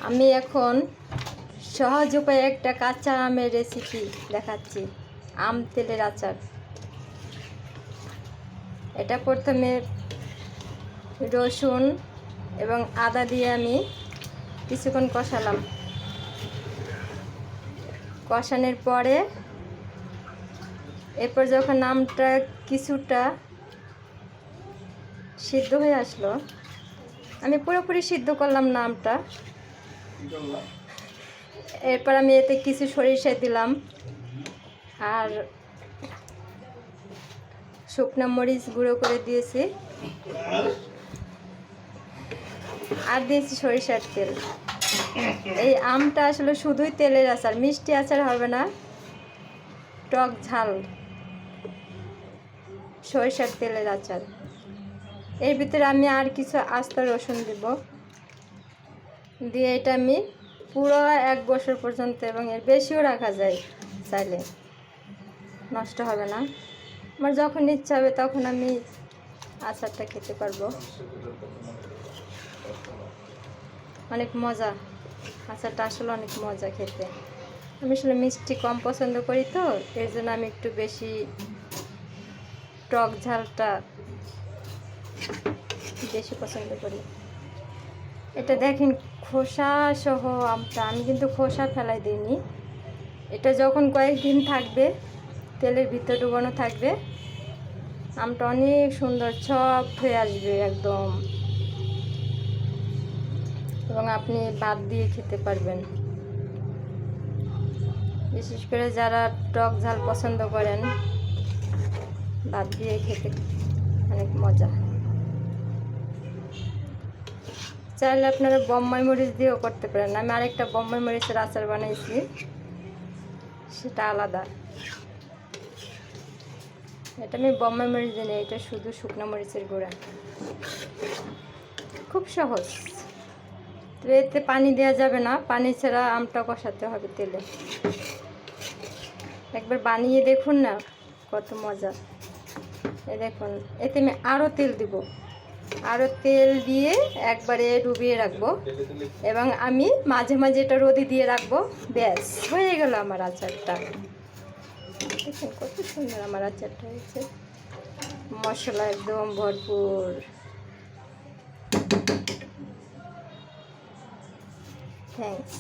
আমি এখন সহজ উপায়ে একটা কাঁচা আমের রেসিপি দেখাচ্ছি। আম তেলের আচার। এটা প্রথমে রসুন এবং আদা দিয়ে আমি কিছুক্ষণ কষালাম। কষানোর পরে এরপর যখন আমটা কিছুটা সিদ্ধ হয়ে আসলো, আমি পুরোপুরি সিদ্ধ করলাম না আমটা। এরপর আমি এতে কিছু সরিষা দিলাম আর শুকনো মরিচ গুঁড়ো করে দিয়েছি, আর দিয়েছি সরিষার তেল। এই আমটা আসলে শুধুই তেলের আচার, মিষ্টি আচার হবে না, টক ঝাল সরিষার তেলের আচার। এর ভিতরে আমি আর কিছু আস্ত রসুন দিব, দিয়ে এটা আমি পুরো 1 বছর পর্যন্ত এবং এর বেশিও রাখা যায়, চাইলে নষ্ট হবে না। আমার যখন ইচ্ছা হবে তখন আমি আচারটা খেতে পারবো। অনেক মজা, আচারটা আসলে অনেক মজা খেতে। আমি আসলে মিষ্টি কম পছন্দ করি, তো এর জন্য আমি একটু বেশি টক ঝালটা বেশি পছন্দ করি। এটা দেখেন খোসা সহ আমটা, আমি কিন্তু খোসা ফেলাই দিইনি। এটা যখন কয়েকদিন থাকবে, তেলের ভিতর ডুবানো থাকবে, আমটা অনেক সুন্দর সফট হয়ে আসবে একদম, এবং আপনি ভাত দিয়ে খেতে পারবেন। বিশেষ করে যারা টক ঝাল পছন্দ করেন, ভাত দিয়ে খেতে অনেক মজা। চাইলে আপনারা বোম্বাই মরিচ দিয়েও করতে পারেন। আমি আরেকটা বোম্বাই মরিচের আচার বানাইছি, সেটা আলাদা। এটা আমি বোম্বাই মরিচ দিই না, এটা শুধু শুকনো মরিচের গুঁড়া। খুব সহজ। তো এতে পানি দেওয়া যাবে না, পানি ছাড়া আমটা কষাতে হবে তেলে। একবার বানিয়ে দেখুন না, কত মজা। এই দেখুন, এতে আমি আরও তেল দিব, আরও তেল দিয়ে একবারে ডুবিয়ে রাখবো, এবং আমি মাঝে মাঝে এটা রোদে দিয়ে রাখবো। ব্যাস হয়ে গেল আমার আচারটা। দেখুন কত সুন্দর আমার আচারটা হয়েছে, মশলা একদম ভরপুর। থ্যাঙ্কস।